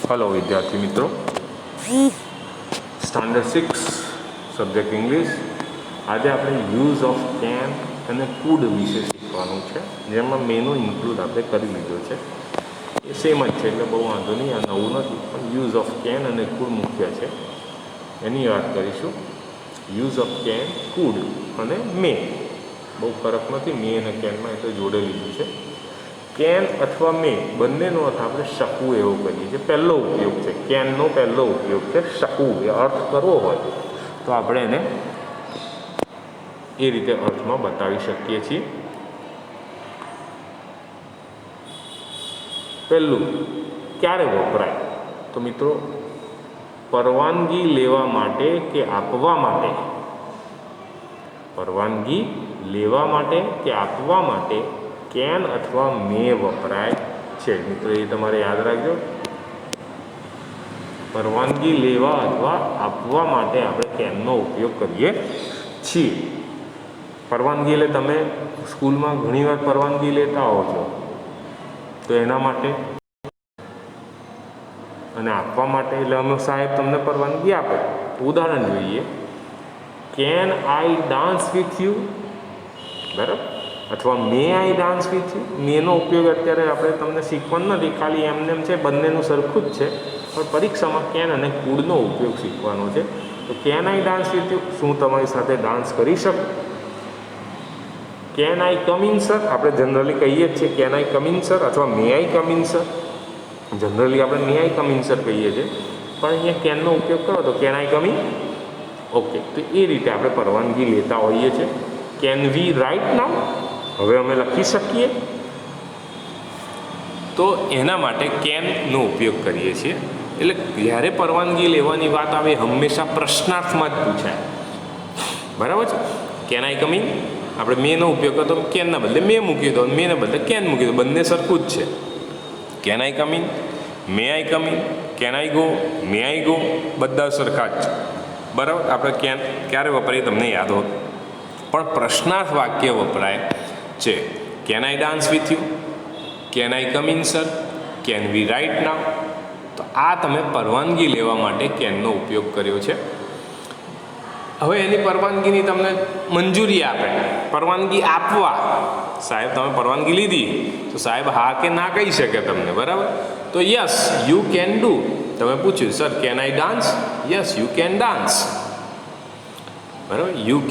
Hello विद्यार्थी मित्रों, standard 6 subject English. आज આપણે યુઝ ઓફ કેન અને કુડ વિશે શીખવાનું છે, જેમાં મેનો ઇન્ક્લુડ આપણે કરી લીધો છે। એ સેમ જ છે એટલે બહુ વાંધો નહીં, આ નવું નથી, પણ યુઝ ઓફ કેન અને કુડ મુખ્ય છે, એની વાત કરીશું। યુઝ ઓફ કેન, કુડ અને મે, બહુ ફરક નથી, મે અને કેનમાં એ તો જોડે લીધું છે। કેન અથવા મે બંનેનો અર્થ આપણે શકવું એવો કરીએ છીએ। પહેલો ઉપયોગ છે કેનનો, પહેલો ઉપયોગ છે શકવું, એ અર્થ કરવો હોય તો આપણે એને એ રીતે અર્થમાં બતાવી શકીએ છીએ। પહેલું, ક્યારે વપરાય? તો મિત્રો, પરવાનગી લેવા માટે કે આપવા માટે, પરવાનગી લેવા માટે કે આપવા માટે કેન અથવા મે વપરાય છે। મિત્રો એ તમારે યાદ રાખજો, પરવાનગી લેવા અથવા આપવા માટે આપણે કેનનો ઉપયોગ કરીએ છીએ। પરવાનગી એટલે તમે સ્કૂલમાં ઘણીવાર પરવાનગી લેતા હો છો, તો એના માટે, અને આપવા માટે એટલે અમે સાહેબ તમને પરવાનગી આપે। ઉદાહરણ જોઈએ, can I dance with you, બરાબર, અથવા may I dance with you. મેનો ઉપયોગ અત્યારે આપણે તમને શીખવાનું નથી, ખાલી એમને એમ છે, બંનેનું સરખું જ છે, પણ પરીક્ષામાં કેન અને કુડનો ઉપયોગ શીખવાનો છે। તો can I dance with you, શું તમારી સાથે ડાન્સ કરી શકું? Can I come in sir, આપણે જનરલી કહીએ જ છીએ can I come in sir, અથવા may I come in sir. Generally આપણે may I come in sir કહીએ છીએ, પણ અહીંયા કેનનો ઉપયોગ કરો તો can I come in, okay. તો એ રીતે આપણે પરવાનગી લેતા હોઈએ છીએ। કેન વી રાઇટ નાઉ, હવે અમે લખી શકીએ? તો એના માટે કેનનો ઉપયોગ કરીએ છીએ। એટલે જ્યારે પરવાનગી લેવાની વાત આવે હંમેશા પ્રશ્નાર્થમાં જ પૂછાય, બરાબર છે? કેન આઈ કમ ઇન, આપણે મેનો ઉપયોગ કરતો કેનના બદલે મે મૂકી દો, મેને બદલે કેન મૂકી દો, બંને સરખું જ છે। Can I come in, may I come in, can I go, may I go, બધા સરખા જ છે, બરાબર? આપણે કેન ક્યારે વપરાય તમને યાદ હોય, પણ પ્રશ્નાર્થ વાક્ય વપરાય છે। Can I dance with you, can I come in sir, can we write now. તો આ તમે પરવાનગી લેવા માટે કેનનો ઉપયોગ કર્યો છે। હવે એની પરવાનગીની તમને મંજૂરી આપે, પરવાનગી આપવા, સાહેબ તમે પરવાનગી લીધી તો સાહેબ હા કે ના કહી શકે તમને, બરાબર? તો યસ યુ કેન ડુ, તમે પૂછ્યું sir can I dance, yes you can dance, બરાબર? યુ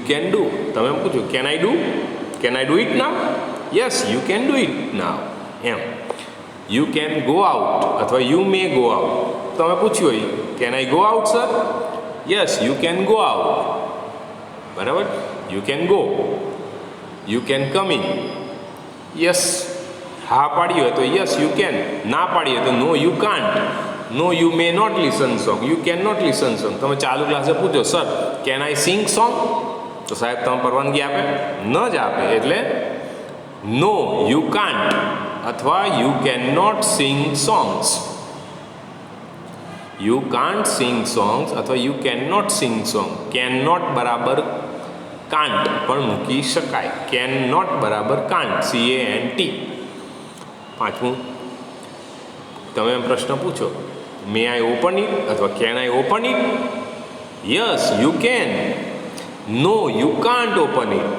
કેન ડુ, તમે પૂછ્યું can I do it now, yes you can do it now, એમ। યુ કેન ગો આઉટ અથવા યુ મે ગો આઉટ, તમે પૂછ્યું હોય can I go out sir, yes you can go out, બરાબર? You can go, you can come in, yes હા પાડી હોય તો યસ યુ કેન, ના પાડી હોય તો no you can't, no you may not listen song, you can not listen song. તમે ચાલુ ક્લાસે પૂછો sir can I sing song, તો સાહેબ તમે પરવાનગી આપે? ન જ આપે, એટલે નો યુ કાન્ટ અથવા you can not sing songs, you can't sing songs અથવા you can not sing song. Can not બરાબર કાન્ટ પણ મૂકી શકાય, કેન નોટ બરાબર કાન્ટ, CANT। પાંચમું, તમે એમ પ્રશ્ન પૂછો મે આઈ ઓપન ઇટ અથવા can I open it, yes you can, no you can't open it,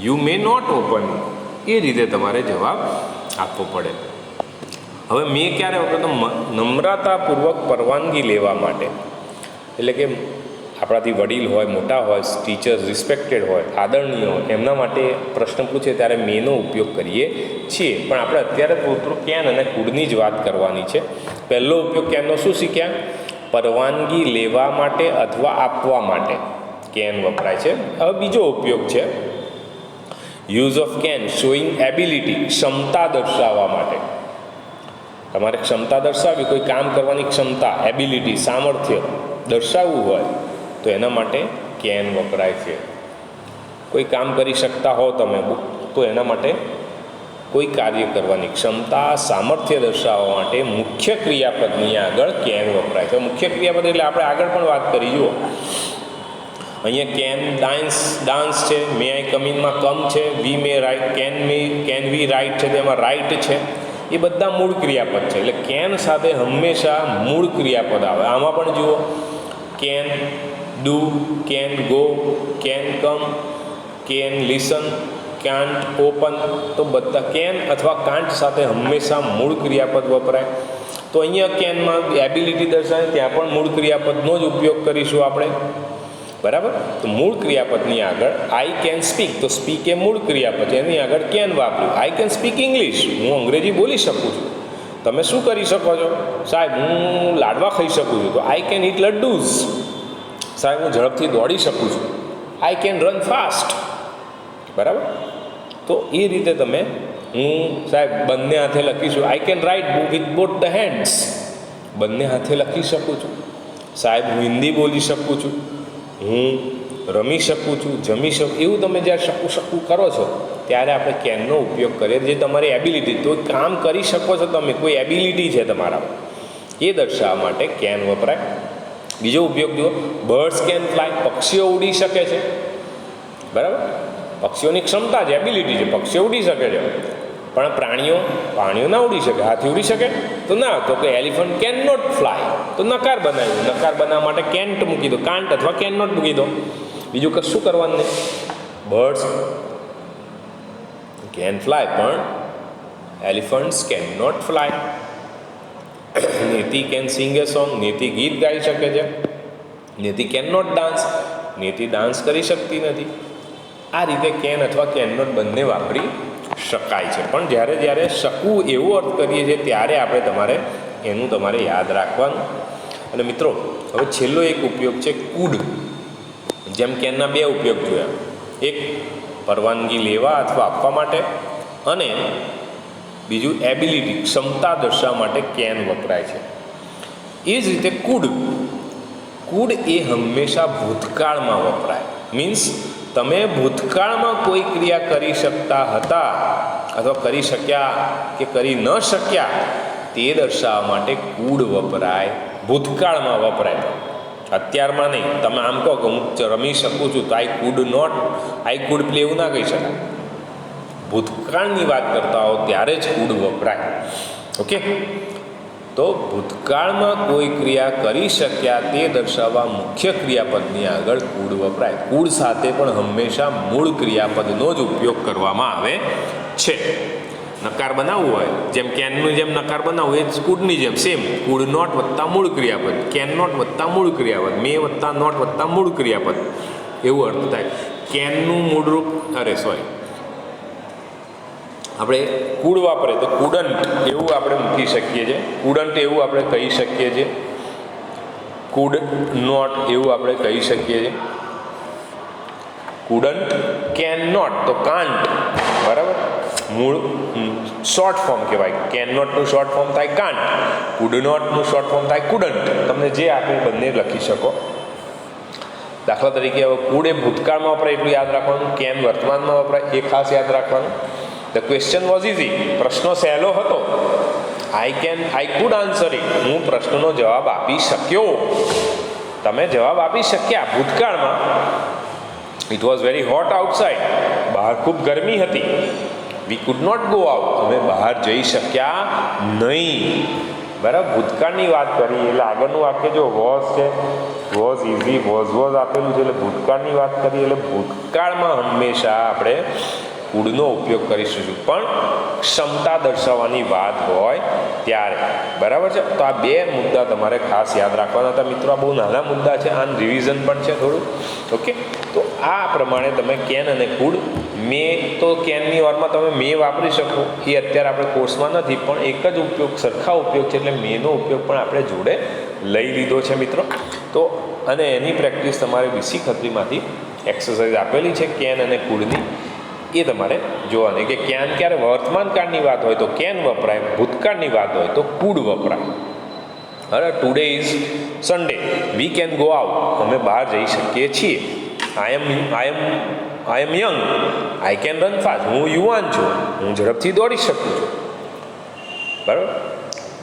you may not open it, એ રીતે તમારે જવાબ આપવો પડે। હવે મેં ક્યારે વપરાય? તો નમ્રતાપૂર્વક પરવાનગી લેવા માટે, એટલે કે આપણાથી વડીલ હોય, મોટા હોય, ટીચર્સ રિસ્પેક્ટેડ હોય, આદરણીય હોય, એમના માટે પ્રશ્ન પૂછે ત્યારે મેનો ઉપયોગ કરીએ છીએ। પણ આપણે અત્યારે પૂરતું કેન અને કુડની જ વાત કરવાની છે। પહેલો ઉપયોગ કેનનો શું શીખ્યા? પરવાનગી લેવા માટે અથવા આપવા માટે કેન વપરાય છે। હવે બીજો ઉપયોગ છે use of can showing ability, ક્ષમતા દર્શાવવા માટે। તમારે ક્ષમતા દર્શાવવી, કોઈ કામ કરવાની ક્ષમતા, એબિલિટી, સામર્થ્ય દર્શાવવું હોય તો એના માટે કેન વપરાય છે। કોઈ કામ કરી શકતા હો તમે, તો એના માટે કોઈ કાર્ય કરવાની ક્ષમતા, સામર્થ્ય દર્શાવવા માટે મુખ્ય ક્રિયાપદની આગળ કેન વપરાય છે। મુખ્ય ક્રિયાપદ એટલે આપણે આગળ પણ વાત કરી, જુઓ અહીંયા કેન ડાન્સ છે, મે આઈ કમ ઇનમાં કમ છે, વી મે રાઇટ, કેન વી રાઇટ છે, તેમાં રાઇટ છે, એ બધા મૂળ ક્રિયાપદ છે. એટલે કેન સાથે હંમેશા મૂળ ક્રિયાપદ આવે. આમાં પણ જુઓ, can do, can go, can come, can listen, can't open. તો બધા કેન અથવા કાન્ટ સાથે હંમેશા મૂળ ક્રિયાપદ વપરાય. તો અહીંયા કેનમાં એબિલિટી દર્શાવે, ત્યાં પણ મૂળ ક્રિયાપદનો જ ઉપયોગ કરીશું આપણે. બરાબર. તો મૂળ ક્રિયાપદની આગળ આઈ કેન સ્પીક, તો સ્પીક એ મૂળ ક્રિયાપદ, એની આગળ કેન વાપર્યું. આઈ કેન સ્પીક ઇંગ્લિશ, હું અંગ્રેજી બોલી શકું છું. તમે શું કરી શકો છો? સાહેબ હું લાડવા ખાઈ શકું છું, તો આઈ કેન ઇટ લડ્ડુઝ. સાહેબ હું ઝડપથી દોડી શકું છું, આઈ કેન રન ફાસ્ટ. બરાબર. તો એ રીતે તમે, હું સાહેબ બંને હાથે લખીશું, I can write with both the hands, બંને હાથે લખી શકું છું. સાહેબ હું હિન્દી બોલી શકું છું, હું રમી શકું છું, જમી શકું. એવું તમે જ્યારે શકું કરો છો ત્યારે આપણે કેનનો ઉપયોગ કરીએ. જે તમારી એબિલિટી, તો કામ કરી શકો છો તમે, કોઈ એબિલિટી છે તમારા, એ દર્શાવવા માટે કેન વપરાય. બીજો ઉપયોગ જુઓ, બર્ડ્સ કેન ફ્લાય, પક્ષીઓ ઉડી શકે છે. બરાબર. પક્ષીઓની ક્ષમતા છે, એબિલિટી છે, પક્ષીઓ ઉડી શકે છે. પણ પ્રાણીઓ ના ઉડી શકે. હાથી ઉડી શકે? તો ના. તો કે એલિફન્ટ કેન નોટ ફ્લાય, તો નકાર બનાવ્યું. નકાર બનાવવા માટે કેન્ટ મૂકી દો, કાન્ટ અથવા કેન નોટ મૂકી દો. બીજું કશું કરવાનું નહીં. બર્ડ્સ કેન ફ્લાય, પણ elephants can not fly. Neti can sing a song, Neti ગીત ગાઈ શકે છે. Neti can not dance, Neti dance કરી શકતી નથી. આ રીતે કેન અથવા કેન નોટ બંને વાપરી શકાય છે. પણ જ્યારે શકું એવો અર્થ કરીએ છીએ ત્યારે આપણે તમારે યાદ રાખવાનું. અને મિત્રો, હવે છેલ્લો એક ઉપયોગ છે કુડ. જેમ કેનના બે ઉપયોગ જોયા, એક પરવાનગી લેવા અથવા આપવા માટે, અને બીજું એબિલિટી, ક્ષમતા દર્શાવવા માટે કેન વપરાય છે. એ જ રીતે કુડ એ હંમેશા ભૂતકાળમાં વપરાય. મીન્સ તમે ભૂતકાળમાં કોઈ ક્રિયા કરી શકતા હતા અથવા કરી શક્યા કે કરી ન શક્યા, તે દર્શાવવા માટે કુડ વપરાય. ભૂતકાળમાં વપરાય, અત્યારમાં નહીં. તમે આમ કહો કે હું રમી શકું છું, તો આઈ કુડ પ્લે, એવું ના કહી શકાય. ભૂતકાળની વાત કરતા હો ત્યારે જ કુડ વપરાય. ઓકે. તો ભૂતકાળમાં કોઈ ક્રિયા કરી શક્યા તે દર્શાવવા મુખ્ય ક્રિયાપદની આગળ કુડ વપરાય. કુડ સાથે પણ હંમેશા મૂળ ક્રિયાપદનો જ ઉપયોગ કરવામાં આવે છે. નકાર બનાવવું હોય, જેમ કેનનું જેમ નકાર બનાવવું, એ જ કુડની જેમ સેમ. કુડ નોટ વત્તા મૂળ ક્રિયાપદ, કેન નોટ વત્તા મૂળ ક્રિયાપદ, મે વત્તા નોટ વત્તા મૂળ ક્રિયાપદ, એવું અર્થ થાય. કેનનું મૂળરૂપ, આપણે કુડ વાપરે તો કુડન્ટ એવું આપણે મૂકી શકીએ છીએ. કુડન્ટ એવું આપણે કહી શકીએ છીએ. કુડ નોટ એવું આપણે કહી શકીએ છીએ. કુડન્ટ, કેન નોટ તો કાન્ટ. બરાબર. મૂળ શોર્ટ ફોર્મ કહેવાય. કેન નોટનું શોર્ટ ફોર્મ થાય કાન્ટ, કુડ નોટનું શોર્ટ ફોર્મ થાય કુડન્ટ. તમને જે આપે બંને લખી શકો. દાખલા તરીકે હવે કુડ એ ભૂતકાળમાં વપરાય એટલું યાદ રાખવાનું, કેન વર્તમાનમાં વપરાય એ ખાસ યાદ રાખવાનું. ધ ક્વેશ્ચન વોઝ ઇઝી, પ્રશ્નો સહેલો હતો. આઈ કુડ આન્સર ઇટ, હું પ્રશ્નનો જવાબ આપી શક્યો. તમે જવાબ આપી શક્યા ભૂતકાળમાં. It was very hot outside, બહાર ખૂબ ગરમી હતી. We could not go out, અમે બહાર જઈ શક્યા નહીં. બરાબર. ભૂતકાળની વાત કરી એટલે આગળનું વાક્ય જો વોઝ છે, વોઝ ઇઝી, વોઝ આપેલું છે, એટલે ભૂતકાળની વાત કરી એટલે ભૂતકાળમાં હંમેશા આપણે કુડનો ઉપયોગ કરીશું, પણ ક્ષમતા દર્શાવવાની વાત હોય ત્યારે. બરાબર છે. તો આ બે મુદ્દા તમારે ખાસ યાદ રાખવાના હતા મિત્રો. આ બહુ નાના મુદ્દા છે, આનું રિવિઝન પણ છે થોડું. ઓકે. તો આ પ્રમાણે તમે કેન અને કુડ, મે તો કેનની વારમાં તમે મે વાપરી શકો, એ અત્યારે આપણે કોર્સમાં નથી, પણ એક જ ઉપયોગ, સરખા ઉપયોગ છે, એટલે મેનો ઉપયોગ પણ આપણે જોડે લઈ લીધો છે મિત્રો. તો અને એની પ્રેક્ટિસ તમારે બીસી ખત્રીમાંથી એક્સરસાઇઝ આપેલી છે કેન અને કુડની, એ તમારે જોવાની કે કેન ક્યારે વર્તમાન કાળની વાત હોય તો કેન વપરાય, ભૂતકાળની વાત હોય તો કુડ વપરાય. હવે today is Sunday, we can go out, અમે બહાર જઈ શકીએ છીએ. I am young, I can run fast, હું યુવાન છું, હું ઝડપથી દોડી શકું છું. બરાબર.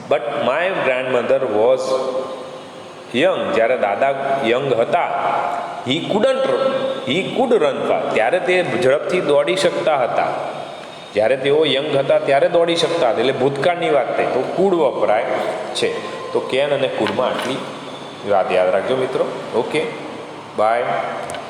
But my grand mother was young, જ્યારે દાદા યંગ હતા, હી કુડ રન ફાસ્ટ, ત્યારે તે ઝડપથી દોડી શકતા હતા. જ્યારે તેઓ યંગ હતા ત્યારે દોડી શકતા હતા, એટલે ભૂતકાળની વાત થઈ તો કુડ વપરાય છે. તો કેન અને કુડમાં આટલી વાત યાદ રાખજો મિત્રો. Okay, by.